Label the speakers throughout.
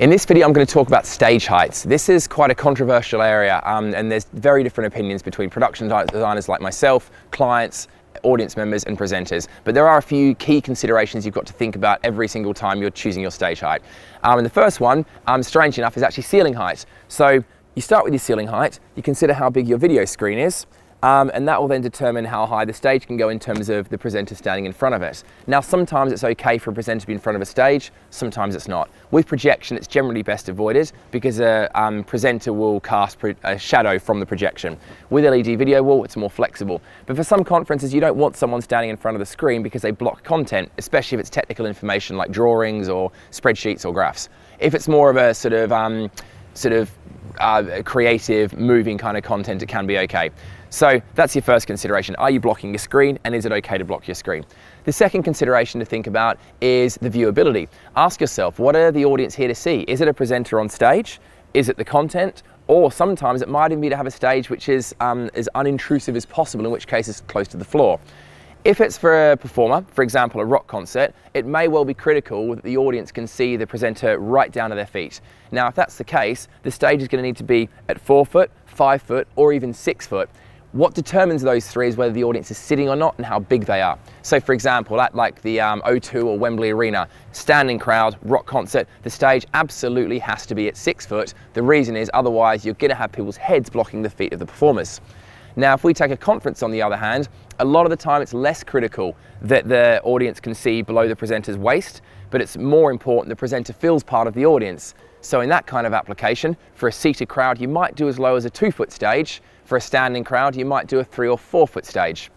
Speaker 1: In this video, I'm going to talk about stage heights. This is quite a controversial area, and there's very different opinions between production designers like myself, clients, audience members and presenters. But there are a few key considerations you've got to think about every single time you're choosing your stage height. And the first one, strange enough, is actually ceiling height. So you start with your ceiling height, you consider how big your video screen is, and that will then determine how high the stage can go in terms of the presenter standing in front of it. Now, sometimes it's okay for a presenter to be in front of a stage, sometimes it's not. With projection, it's generally best avoided because a presenter will cast a shadow from the projection. With LED video wall, it's more flexible. But for some conferences, you don't want someone standing in front of the screen because they block content, especially if it's technical information like drawings or spreadsheets or graphs. If it's more of a sort of creative, moving kind of content, it can be okay. So that's your first consideration. Are you blocking your screen, and is it okay to block your screen? The second consideration to think about is the viewability. Ask yourself, what are the audience here to see? Is it a presenter on stage? Is it the content? Or sometimes it might even be to have a stage which is as unintrusive as possible, in which case it's close to the floor. If it's for a performer, for example, a rock concert, it may well be critical that the audience can see the presenter right down to their feet. Now, if that's the case, the stage is going to need to be at 4 foot, 5 foot, or even 6 foot. What determines those three is whether the audience is sitting or not and how big they are. So for example, at like the O2 or Wembley Arena, standing crowd, rock concert, the stage absolutely has to be at 6 foot. The reason is otherwise you're going to have people's heads blocking the feet of the performers. Now, if we take a conference on the other hand, a lot of the time it's less critical that the audience can see below the presenter's waist, but it's more important the presenter feels part of the audience. So in that kind of application, for a seated crowd, you might do as low as a 2 foot stage. For a standing crowd, you might do a 3 or 4 foot stage.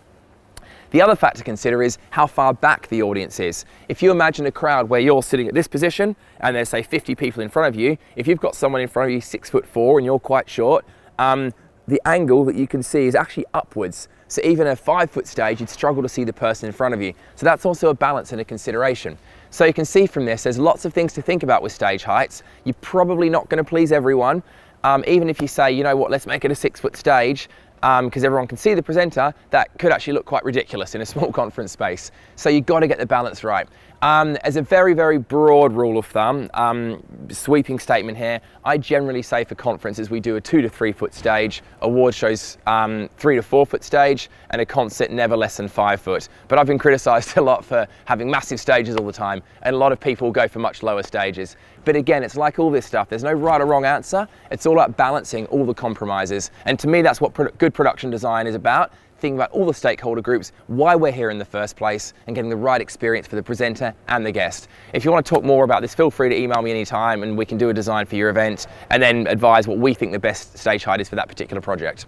Speaker 1: The other fact to consider is how far back the audience is. If you imagine a crowd where you're sitting at this position and there's say 50 people in front of you, if you've got someone in front of you 6'4" and you're quite short, the angle that you can see is actually upwards. So even a 5 foot stage, you'd struggle to see the person in front of you. So that's also a balance and a consideration. So you can see from this, there's lots of things to think about with stage heights. You're probably not going to please everyone. Even if you say, you know what, let's make it a 6 foot stage, because everyone can see the presenter, that could actually look quite ridiculous in a small conference space. So you've got to get the balance right. As a very, very broad rule of thumb, sweeping statement here, I generally say for conferences we do a 2 to 3 foot stage, award shows 3 to 4 foot stage, and a concert never less than 5 foot. But I've been criticised a lot for having massive stages all the time, and a lot of people go for much lower stages. But again, it's like all this stuff, there's no right or wrong answer, it's all about balancing all the compromises. And to me, that's what good production design is about. Thinking about all the stakeholder groups, why we're here in the first place, and getting the right experience for the presenter and the guest. If you want to talk more about this, feel free to email me anytime and we can do a design for your event and then advise what we think the best stage height is for that particular project.